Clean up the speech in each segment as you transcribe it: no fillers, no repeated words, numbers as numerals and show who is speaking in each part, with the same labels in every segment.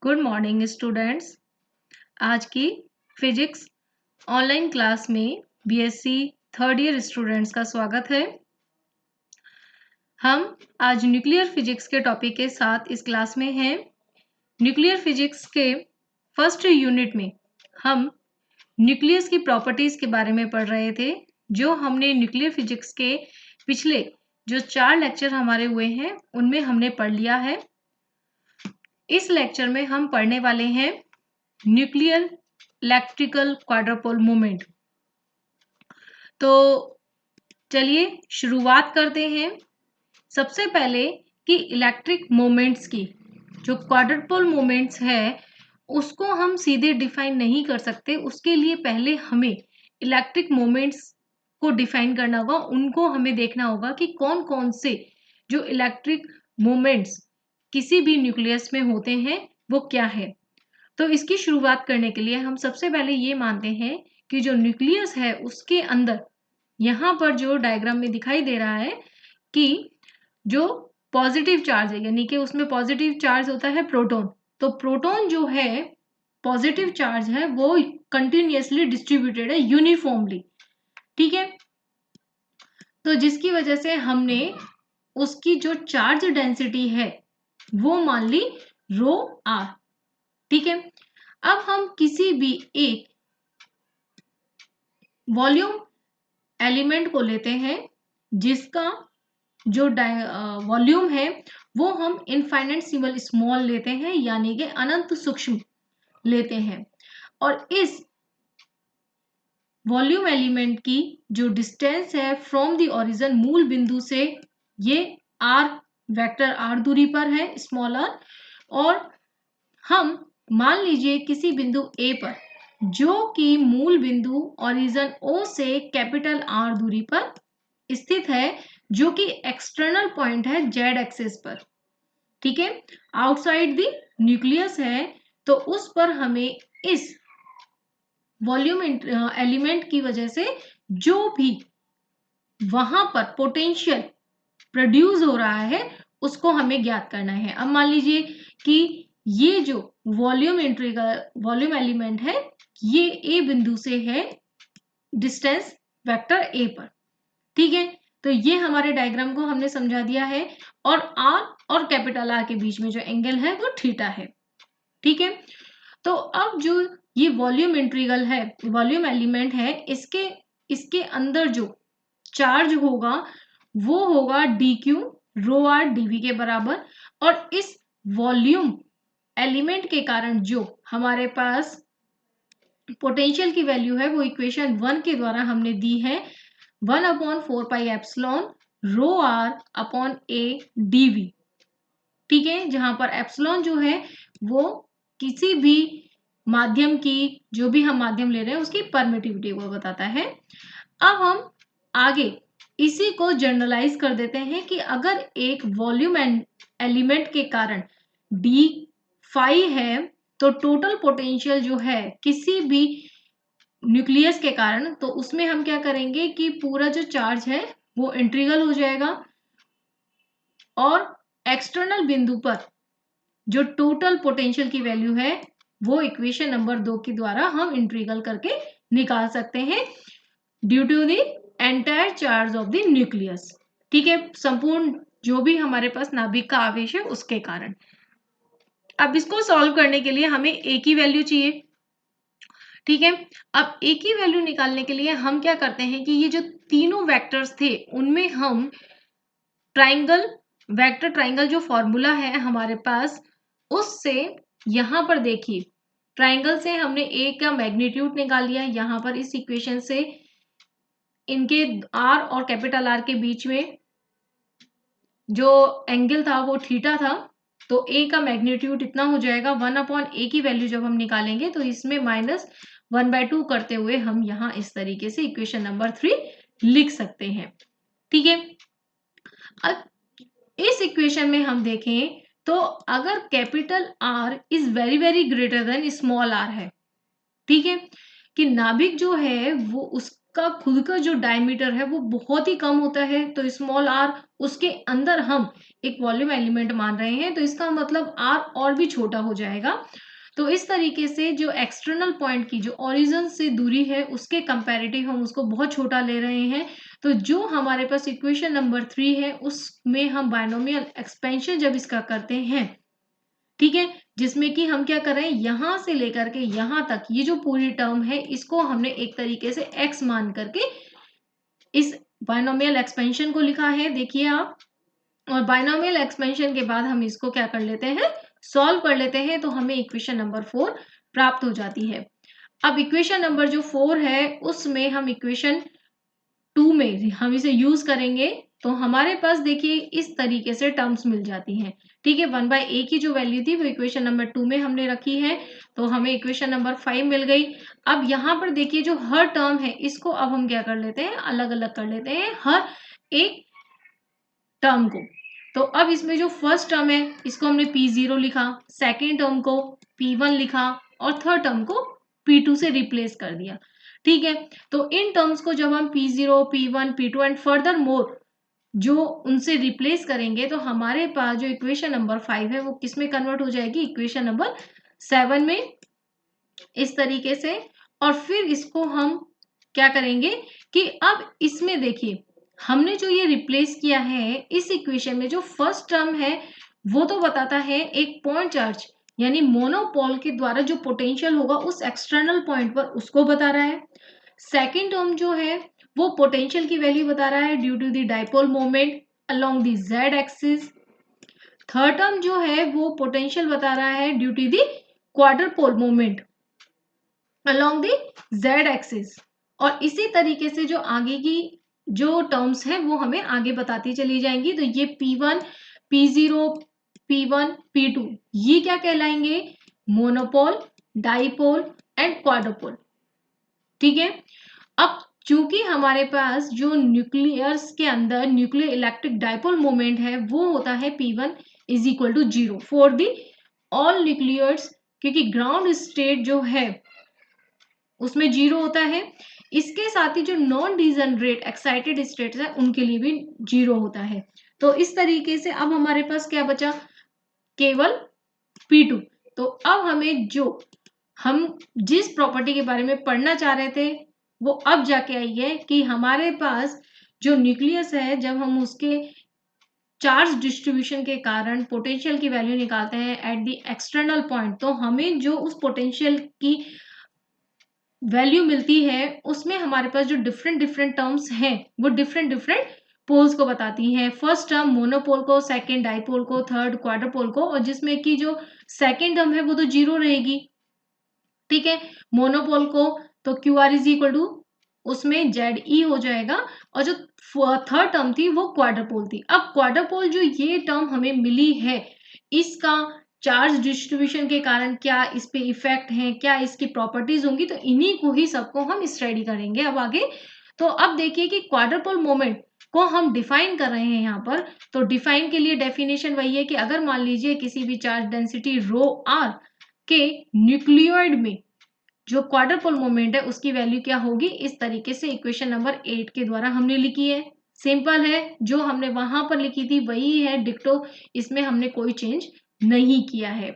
Speaker 1: Good morning students. आज की physics online class में बीएससी थर्ड ईयर स्टूडेंट्स का स्वागत है। हम आज न्यूक्लियर फिजिक्स के टॉपिक के साथ इस क्लास में हैं। न्यूक्लियर फिजिक्स के फर्स्ट यूनिट में हम न्यूक्लियस की प्रॉपर्टीज के बारे में पढ़ रहे थे, जो हमने न्यूक्लियर फिजिक्स के पिछले जो 4 लेक्चर हमारे हुए हैं उनमें हमने पढ़ लिया है। इस लेक्चर में हम पढ़ने वाले हैं न्यूक्लियर इलेक्ट्रिकल क्वाड्रपोल मोमेंट। तो चलिए शुरुआत करते हैं। सबसे पहले कि इलेक्ट्रिक मोमेंट्स की जो क्वाड्रपोल मोमेंट्स है उसको हम सीधे डिफाइन नहीं कर सकते। उसके लिए पहले हमें इलेक्ट्रिक मोमेंट्स को डिफाइन करना होगा। उनको हमें देखना होगा कि कौन कौन से जो इलेक्ट्रिक मोमेंट्स किसी भी न्यूक्लियस में होते हैं वो क्या है। तो इसकी शुरुआत करने के लिए हम सबसे पहले ये मानते हैं कि जो न्यूक्लियस है उसके अंदर यहाँ पर जो डायग्राम में दिखाई दे रहा है कि जो पॉजिटिव चार्ज है, यानी कि उसमें पॉजिटिव चार्ज होता है प्रोटॉन। तो प्रोटॉन जो है पॉजिटिव चार्ज है वो कंटिन्यूअसली डिस्ट्रीब्यूटेड है यूनिफॉर्मली, ठीक है। तो जिसकी वजह से हमने उसकी जो चार्ज डेंसिटी है वो मान ली रो आर, ठीक है। अब हम किसी भी एक वॉल्यूम एलिमेंट को लेते हैं जिसका जो वॉल्यूम है वो हम इनफाइनाइट सिंबल स्मॉल लेते हैं, यानी कि अनंत सूक्ष्म लेते हैं। और इस वॉल्यूम एलिमेंट की जो डिस्टेंस है फ्रॉम द ओरिजिन, मूल बिंदु से, ये आर वेक्टर आर दूरी पर है, स्मॉल आर। और हम मान लीजिए किसी बिंदु ए पर जो कि मूल बिंदु ओरिजिन ओ से कैपिटल आर दूरी पर स्थित है, जो कि एक्सटर्नल पॉइंट है जेड एक्सिस पर, ठीक है, आउटसाइड द न्यूक्लियस है। तो उस पर हमें इस वॉल्यूम एलिमेंट की वजह से जो भी वहां पर पोटेंशियल प्रोड्यूस हो रहा है उसको हमें ज्ञात करना है। अब मान लीजिए कि ये जो वॉल्यूम एलिमेंट है ये ए बिंदु से है डिस्टेंस वेक्टर ए पर, ठीक है। तो ये हमारे डायग्राम को हमने समझा दिया है। और आर और कैपिटल आर के बीच में जो एंगल है वो थीटा है, ठीक है। तो अब जो ये वॉल्यूम इंटीग्रल है, वॉल्यूम एलिमेंट है, इसके अंदर जो चार्ज होगा वो होगा d q rho r dv के बराबर। और इस वॉल्यूम एलिमेंट के कारण जो हमारे पास पोटेंशियल की वैल्यू है वो इक्वेशन 1 के द्वारा हमने दी है 1/4 pi epsilon rho r upon a dv, ठीक है। जहां पर एप्सिलॉन जो है वो किसी भी माध्यम की, जो भी हम माध्यम ले रहे हैं उसकी परमिटिविटी को बताता है। अब हम आगे इसी को जनरलाइज कर देते हैं कि अगर एक वॉल्यूम एलिमेंट के कारण डी फाई है तो टोटल पोटेंशियल जो है किसी भी न्यूक्लियस के कारण, तो उसमें हम क्या करेंगे कि पूरा जो चार्ज है वो इंटीग्रल हो जाएगा और एक्सटर्नल बिंदु पर जो टोटल पोटेंशियल की वैल्यू है वो इक्वेशन नंबर 2 के द्वारा हम इंटीग्रल करके निकाल सकते हैं due to the entire charge of the nucleus, ठीक है, संपूर्ण जो भी हमारे पास नाभिक का आवेश है उसके कारण। अब इसको सॉल्व करने के लिए हमें ए की वैल्यू चाहिए, ठीक है। अब ए की वैल्यू निकालने के लिए हम क्या करते हैं कि ये जो तीनों वेक्टर्स थे उनमें हम वेक्टर ट्राइंगल जो फॉर्मूला है हमारे पास उससे, यहां पर देखिए ट्राइंगल से हमने ए का मैग्नीट्यूड निकाल लिया। यहां पर इस इक्वेशन से इनके आर और कैपिटल आर के बीच में जो एंगल था वो थीटा था। तो ए का मैग्नीट्यूड इतना हो जाएगा 1/a की वैल्यू जब हम निकालेंगे तो इसमें -1/2 करते हुए हम यहाँ इस तरीके से इक्वेशन नंबर 3 लिख सकते हैं, ठीक है। अब इस इक्वेशन में हम देखें तो अगर capital R is very very greater than small r है, ठीक है, कि नाभिक जो है वो उसका खुद का जो डायमीटर है वो बहुत ही कम होता है, तो स्मॉल आर उसके अंदर हम एक वॉल्यूम एलिमेंट मान रहे हैं, तो इसका मतलब आर और भी छोटा हो जाएगा। तो इस तरीके से जो एक्सटर्नल पॉइंट की जो ओरिजिन से दूरी है उसके कंपैरेटिव हम उसको बहुत छोटा ले रहे हैं। तो जो हमारे पास इक्वेशन नंबर 3 है उसमें हम बायनोमियल एक्सपेंशन जब इसका करते हैं, ठीक है, जिसमें कि हम क्या कर रहे हैं, यहां से लेकर के यहां तक ये जो पूरी टर्म है इसको हमने एक तरीके से x मान करके इस बायनोमियल एक्सपेंशन को लिखा है, देखिए आप। और बायनोमियल एक्सपेंशन के बाद हम इसको क्या कर लेते हैं, सॉल्व कर लेते हैं, तो हमें इक्वेशन नंबर 4 प्राप्त हो जाती है। अब इक्वेशन नंबर जो 4 है उसमें हम इक्वेशन 2 में हम इसे यूज करेंगे, तो हमारे पास देखिए इस तरीके से टर्म्स मिल जाती हैं, ठीक है। 1/a की जो वैल्यू थी वो इक्वेशन नंबर 2 में हमने रखी है, तो हमें इक्वेशन नंबर 5 मिल गई। अब यहाँ पर देखिए जो हर टर्म है इसको अब हम क्या कर लेते हैं, अलग अलग कर लेते हैं हर एक टर्म को। तो अब इसमें जो फर्स्ट टर्म है इसको हमने P0 लिखा, सेकेंड टर्म को P1 लिखा और थर्ड टर्म को P2 से रिप्लेस कर दिया, ठीक है। तो इन टर्म्स को जब हम P0, P1, P2 and further more जो उनसे रिप्लेस करेंगे तो हमारे पास जो इक्वेशन नंबर 5 है वो किस में कन्वर्ट हो जाएगी, इक्वेशन नंबर 7 में, इस तरीके से। और फिर इसको हम क्या करेंगे कि अब इसमें देखिए हमने जो ये रिप्लेस किया है इस इक्वेशन में, जो फर्स्ट टर्म है वो तो बताता है एक पॉइंट चार्ज यानी मोनोपोल के द्वारा जो पोटेंशियल होगा उस एक्सटर्नल पॉइंट पर उसको बता रहा है। सेकेंड टर्म जो है वो पोटेंशियल की वैल्यू बता रहा है due to the dipole moment along the Z axis. Third term जो है वो पोटेंशियल बता रहा है due to the quadrupole moment along the Z axis. और इसी तरीके से जो आगे की जो टर्म्स हैं वो हमें आगे बताती चली जाएंगी। तो ये P1, P0, P1, P2 ये क्या कहलाएंगे, मोनोपोल, डाइपोल एंड क्वाड्रोपोल, ठीक है। अब चूंकि हमारे पास जो न्यूक्लियस के अंदर न्यूक्लियर इलेक्ट्रिक डाइपोल मोमेंट है वो होता है P1 is equal to 0 for the all nuclears, क्योंकि ग्राउंड स्टेट जो है उसमें 0 होता है। इसके साथ ही जो नॉन डिजनरेट एक्साइटेड स्टेट्स है उनके लिए भी 0 होता है। तो इस तरीके से अब हमारे पास क्या बचा, केवल P2। तो अब हमें जो हम जिस प्रॉपर्टी के बारे में पढ़ना चाह रहे थे वो अब जाके आई है कि हमारे पास जो न्यूक्लियस है जब हम उसके चार्ज डिस्ट्रीब्यूशन के कारण पोटेंशियल की वैल्यू निकालते हैं एट द एक्सटर्नल पॉइंट, तो हमें जो उस पोटेंशियल की वैल्यू मिलती है उसमें हमारे पास जो डिफरेंट डिफरेंट टर्म्स हैं वो डिफरेंट डिफरेंट पोल्स को बताती हैं। फर्स्ट टर्म मोनोपोल को, सेकेंड डाइपोल को, थर्ड क्वाड्रोपोल को, और जिसमें कि जो सेकेंड टर्म है वो तो 0 रहेगी, ठीक है। मोनोपोल को तो q r is equal to उसमें जेड ई हो जाएगा, और जो थर्ड टर्म थी वो क्वाड्रपोल थी। अब क्वाड्रपोल जो ये टर्म हमें मिली है इसका चार्ज डिस्ट्रीब्यूशन के कारण क्या इस पे इफेक्ट है, क्या इसकी प्रॉपर्टीज होंगी, तो इन्हीं को ही सबको हम स्टडी करेंगे अब आगे। तो अब देखिए कि क्वाड्रपोल मोमेंट को हम डिफाइन कर रहे हैं यहाँ पर। तो डिफाइन के लिए डेफिनेशन वही है कि अगर मान लीजिए किसी भी चार्ज डेंसिटी रो आर के न्यूक्लियोइड में जो क्वाड्रपोल मोमेंट है उसकी वैल्यू क्या होगी, इस तरीके से इक्वेशन नंबर 8 के द्वारा हमने लिखी है। सिंपल है, जो हमने वहां पर लिखी थी वही है डिक्टो, इसमें हमने कोई चेंज नहीं किया है,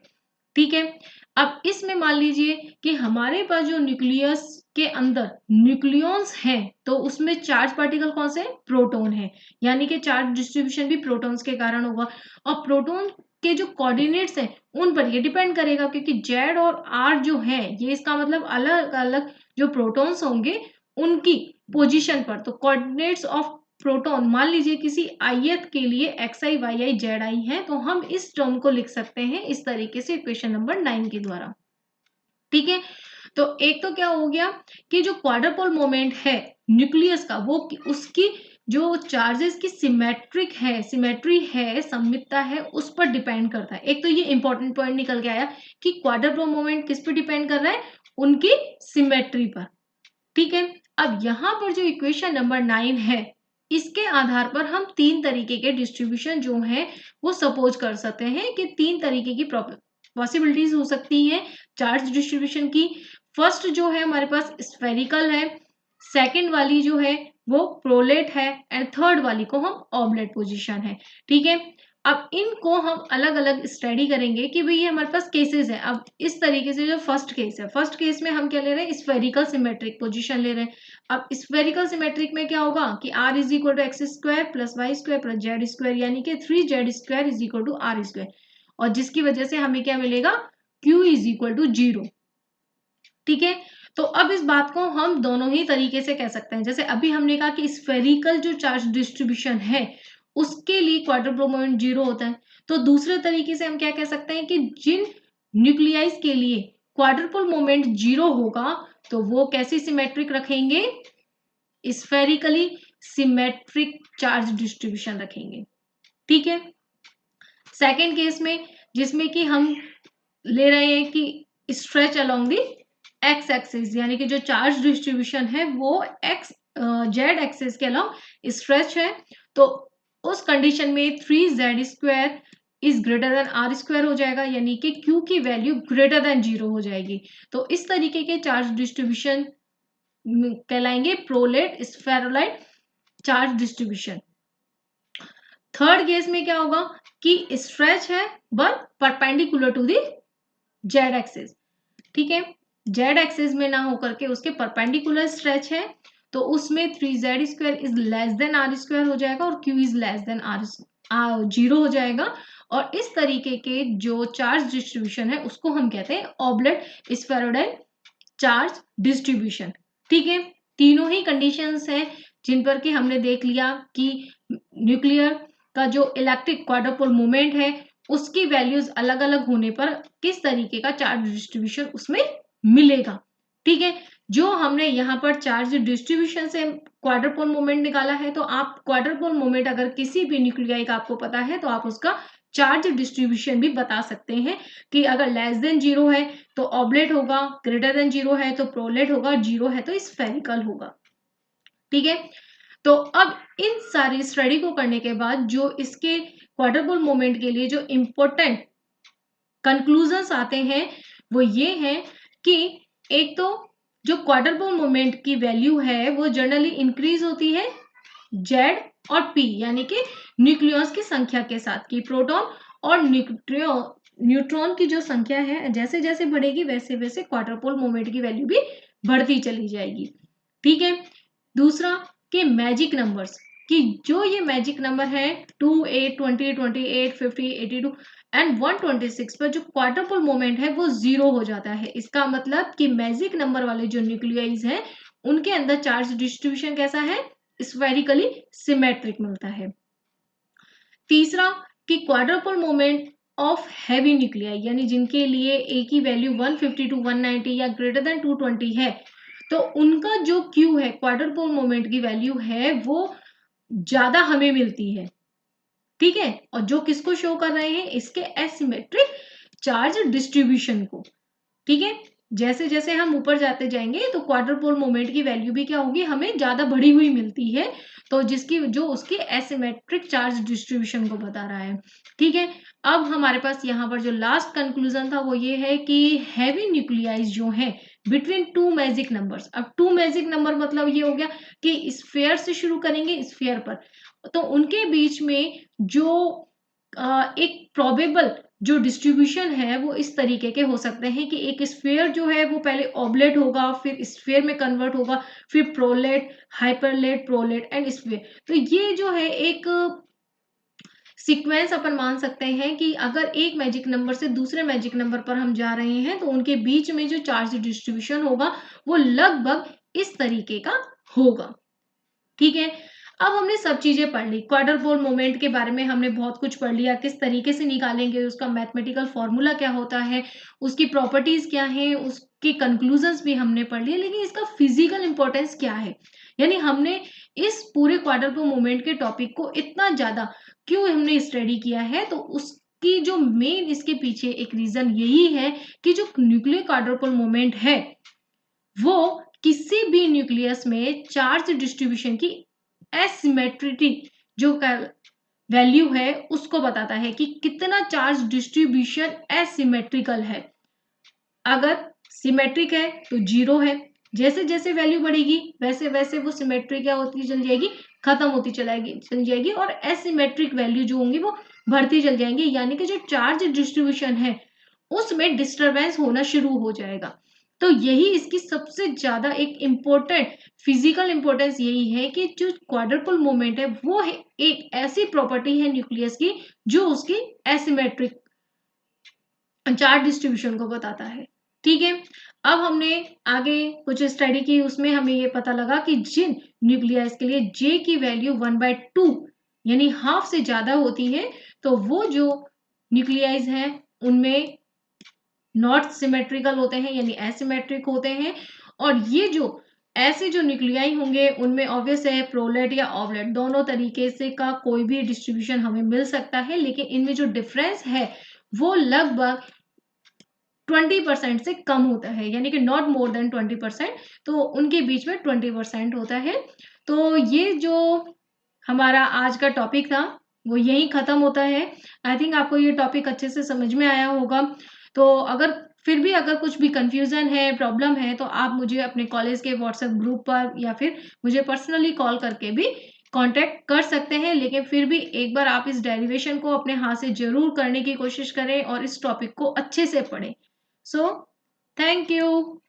Speaker 1: ठीक है। अब इसमें मान लीजिए कि हमारे पास जो न्यूक्लियस के अंदर न्यूक्लियॉन्स हैं तो उसमें चार्ज पार्टिकल कौन से, प्रोटॉन है, यानी कि चार्ज डिस्ट्रीब्यूशन भी प्रोटॉन्स के कारण होगा। और प्रोटॉन के जो कोऑर्डिनेट्स हैं उन पर ये डिपेंड करेगा, क्योंकि जेड और आर जो है ये इसका मतलब अलग अलग जो प्रोटॉन्स होंगे उनकी पोजीशन पर। तो कोऑर्डिनेट्स ऑफ प्रोटॉन मान लीजिए किसी ith के लिए xi yi zi है, तो हम इस टर्म को लिख सकते हैं इस तरीके से इक्वेशन नंबर 9 के द्वारा, ठीक है। तो एक तो क्या हो गया कि जो क्वाड्रपोल मोमेंट है न्यूक्लियस का वो उसकी जो चार्जेस की सिमेट्रिक है, सिमेट्री है, सममितता है, उस पर डिपेंड करता है। एक तो ये इंपॉर्टेंट पॉइंट निकल के आया कि क्वाड्रपोल मोमेंट किस पे डिपेंड कर रहा है, उनकी सिमेट्री पर, ठीक है। अब यहाँ पर जो इक्वेशन नंबर 9 है इसके आधार पर हम 3 तरीके के डिस्ट्रीब्यूशन जो है वो सपोज कर सकते हैं कि 3 तरीके की पॉसिबिलिटीज हो सकती हैं चार्ज डिस्ट्रीब्यूशन की। फर्स्ट जो है हमारे पास स्फेरिकल है, सेकंड वाली जो है वो प्रोलेट है एंड थर्ड वाली को हम ऑबलेट पोजीशन है। ठीक है, अब इनको हम अलग अलग स्टडी करेंगे कि भाई ये हमारे पास केसेस है। अब इस तरीके से जो फर्स्ट केस है, फर्स्ट केस में हम क्या ले रहे हैं, स्फेरिकल सिमेट्रिक पोजीशन ले रहे हैं। अब स्फेरिकल सिमेट्रिक में क्या होगा कि r is equal to x square plus y square plus z square, यानी कि 3z square is equal to r square, और जिसकी वजह से हमें क्या मिलेगा, q इज इक्वल टू 0। ठीक है, तो अब इस बात को हम दोनों ही तरीके से कह सकते हैं। जैसे अभी हमने कहा कि स्फेरिकल जो चार्ज डिस्ट्रीब्यूशन है उसके लिए क्वाड्रुपल मोमेंट 0 होता है, तो दूसरे तरीके से हम क्या कह सकते हैं कि जिन न्यूक्लियाइज के लिए क्वाड्रुपल मोमेंट 0 होगा तो वो कैसी सिमेट्रिक रखेंगे, स्फेरिकली सिमेट्रिक चार्ज डिस्ट्रीब्यूशन रखेंगे। ठीक है, सेकेंड केस में जिसमें कि हम ले रहे हैं कि stretch along the x axis, यानी कि जो चार्ज डिस्ट्रीब्यूशन है वो एक्स जेड एक्सिस के अलोंग स्ट्रेच है, तो उस कंडीशन में 3z square is greater than r square हो जाएगा, यानी कि q की वैल्यू ग्रेटर देन 0 हो जाएगी। तो इस तरीके के चार्ज डिस्ट्रीब्यूशन कहलाएंगे prolate spheroidal charge distribution. Third case में क्या होगा कि स्ट्रेच है but perpendicular to the Z axis. ठीक है, जेड एक्सिस में ना होकर के उसके परपेंडिकुलर स्ट्रेच है, तो उसमें 3z square is less than r square हो जाएगा और q is less than r 0 हो जाएगा। और इस तरीके के जो चार्ज डिस्ट्रीब्यूशन है उसको हम कहते हैं ऑबलेट स्फेरोइडल चार्ज डिस्ट्रीब्यूशन। ठीक है, तीनों ही कंडीशंस हैं जिन पर कि हमने देख लिया कि न्यूक्लियर का जो इलेक्ट्रिक क्वाड्रुपल मोमेंट है उसकी वैल्यूज अलग अलग होने पर किस तरीके का चार्ज डिस्ट्रीब्यूशन उसमें मिलेगा। ठीक है, जो हमने यहाँ पर चार्ज डिस्ट्रीब्यूशन से क्वाड्रुपल मोमेंट निकाला है, तो आप क्वाड्रुपल मोमेंट अगर किसी भी न्यूक्लियाई का आपको पता है तो आप उसका चार्ज डिस्ट्रीब्यूशन भी बता सकते हैं कि अगर लेस देन 0 है तो ऑबलेट होगा, ग्रेटर देन 0 है तो प्रोलेट होगा, 0 है तो स्फेरिकल होगा। ठीक है, तो अब इन सारी स्टडी को करने के बाद जो इसके क्वाड्रुपल मोमेंट के लिए जो इंपॉर्टेंट कंक्लूजन्स आते हैं वो ये हैं कि एक तो जो क्वाड्रुपल मोमेंट की वैल्यू है वो जनरली इंक्रीज होती है जेड और पी, यानी कि न्यूक्लियस की संख्या के साथ, की प्रोटॉन और न्यूट्रॉन की जो संख्या है जैसे जैसे बढ़ेगी वैसे वैसे क्वाड्रुपल मोमेंट की वैल्यू भी बढ़ती चली जाएगी। ठीक है, दूसरा कि मैजिक नंबर्स, कि जो ये मैजिक नंबर है 2, 8, 20, 28, 50, 82 एंड 126 पर जो क्वाड्रुपल मोमेंट है वो 0 हो जाता है। इसका मतलब कि मैजिक नंबर वाले जो न्यूक्लियाइज हैं उनके अंदर चार्ज डिस्ट्रीब्यूशन कैसा है, स्फेरिकली सिमेट्रिक मिलता है। तीसरा कि quadruple moment of heavy nuclei, यानी जिनके लिए ए की वैल्यू 150 to 190 या ग्रेटर देन 220 है, तो उनका जो क्यू है क्वाड्रुपल मोमेंट की वैल्यू है वो ज्यादा हमें मिलती है। ठीक है, और जो किसको शो कर रहे हैं, इसके एसिमेट्रिक चार्ज डिस्ट्रीब्यूशन को। ठीक है, जैसे जैसे हम ऊपर जाते जाएंगे तो क्वाड्रुपल मोमेंट की वैल्यू भी क्या होगी, हमें ज्यादा बढ़ी हुई मिलती है, तो जिसकी जो उसके एसिमेट्रिक चार्ज डिस्ट्रीब्यूशन को बता रहा है। ठीक है, अब हमारे पास यहाँ पर जो लास्ट कंक्लूजन था वो ये है कि हैवी न्यूक्लियाइज जो है बिटवीन टू मैजिक नंबर्स। अब टू मैजिक नंबर मतलब ये हो गया कि स्फीयर से शुरू करेंगे स्फीयर पर, तो उनके बीच में जो एक प्रोबेबल जो डिस्ट्रीब्यूशन है वो इस तरीके के हो सकते हैं कि एक स्फीयर जो है वो पहले ऑबलेट होगा, फिर स्फीयर में कन्वर्ट होगा, फिर प्रोलेट, हाइपरलेट, प्रोलेट एंड स्फीयर। तो ये जो है एक सीक्वेंस अपन मान सकते हैं कि अगर एक मैजिक नंबर से दूसरे मैजिक नंबर पर हम जा रहे हैं तो उनके बीच में जो चार्ज डिस्ट्रीब्यूशन होगा वो लगभग इस तरीके का होगा। ठीक है, अब हमने सब चीजें पढ़ ली, क्वाड्रुपल मोमेंट के बारे में हमने बहुत कुछ पढ़ लिया, किस तरीके से निकालेंगे, उसका मैथमेटिकल फॉर्मूला क्या होता है, उसकी प्रॉपर्टीज क्या है, उसके कंक्लूजन्स भी हमने पढ़ लिए, लेकिन इसका फिजिकल इंपॉर्टेंस क्या है, यानी हमने इस पूरे क्वाड्रुपल मोमेंट के टॉपिक को इतना ज्यादा क्यों हमने स्टडी किया है, तो उसकी जो मेन इसके पीछे एक रीजन यही है कि जो न्यूक्लियर क्वाड्रुपल मोमेंट है वो किसी भी न्यूक्लियस में चार्ज डिस्ट्रीब्यूशन की एसिमेट्रिटी जो वैल्यू है उसको बताता है कि कितना चार्ज डिस्ट्रीब्यूशन एसिमेट्रिकल है। अगर सिमेट्रिक है तो 0 है, जैसे जैसे वैल्यू बढ़ेगी वैसे वैसे वो सिमेट्री क्या होती चल जाएगी, खत्म होती चल जाएगी और एसिमेट्रिक वैल्यू जो होंगी वो बढ़ती चल जाएंगी, यानी कि जो चार्ज डिस्ट्रीब्यूशन है उसमें डिस्टरबेंस होना शुरू हो जाएगा। तो यही इसकी सबसे ज्यादा एक इम्पोर्टेंट फिजिकल इंपॉर्टेंस यही है कि जो क्वाड्रुपल मोमेंट है वो है एक ऐसी प्रॉपर्टी है न्यूक्लियस की जो उसकी एसिमेट्रिक चार्ज डिस्ट्रीब्यूशन को बताता है। ठीक है, अब हमने आगे कुछ स्टडी की, उसमें हमें ये पता लगा कि जिन न्यूक्लियस के लिए जे की वैल्यू 1/2 यानी हाफ से ज्यादा होती है तो वो जो न्यूक्लियाइज है उनमें नॉट सिमेट्रिकल होते हैं यानी एसिमेट्रिक होते हैं। और ये जो ऐसे जो न्यूक्लियाई होंगे उनमें ऑब्वियस है प्रोलेट या ऑवलेट दोनों तरीके से का कोई भी डिस्ट्रीब्यूशन हमें मिल सकता है, लेकिन इनमें जो डिफरेंस है वो लगभग 20% से कम होता है, यानी कि नॉट मोर देन 20%, तो उनके बीच में 20% होता है। तो ये जो हमारा आज का टॉपिक था वो यही खत्म होता है। आई थिंक आपको ये टॉपिक अच्छे से समझ में आया होगा। तो अगर फिर भी अगर कुछ भी कंफ्यूजन है, प्रॉब्लम है, तो आप मुझे अपने कॉलेज के व्हाट्सएप ग्रुप पर या फिर मुझे पर्सनली कॉल करके भी कांटेक्ट कर सकते हैं। लेकिन फिर भी एक बार आप इस डेरिवेशन को अपने हाथ से जरूर करने की कोशिश करें और इस टॉपिक को अच्छे से पढ़ें। So thank you.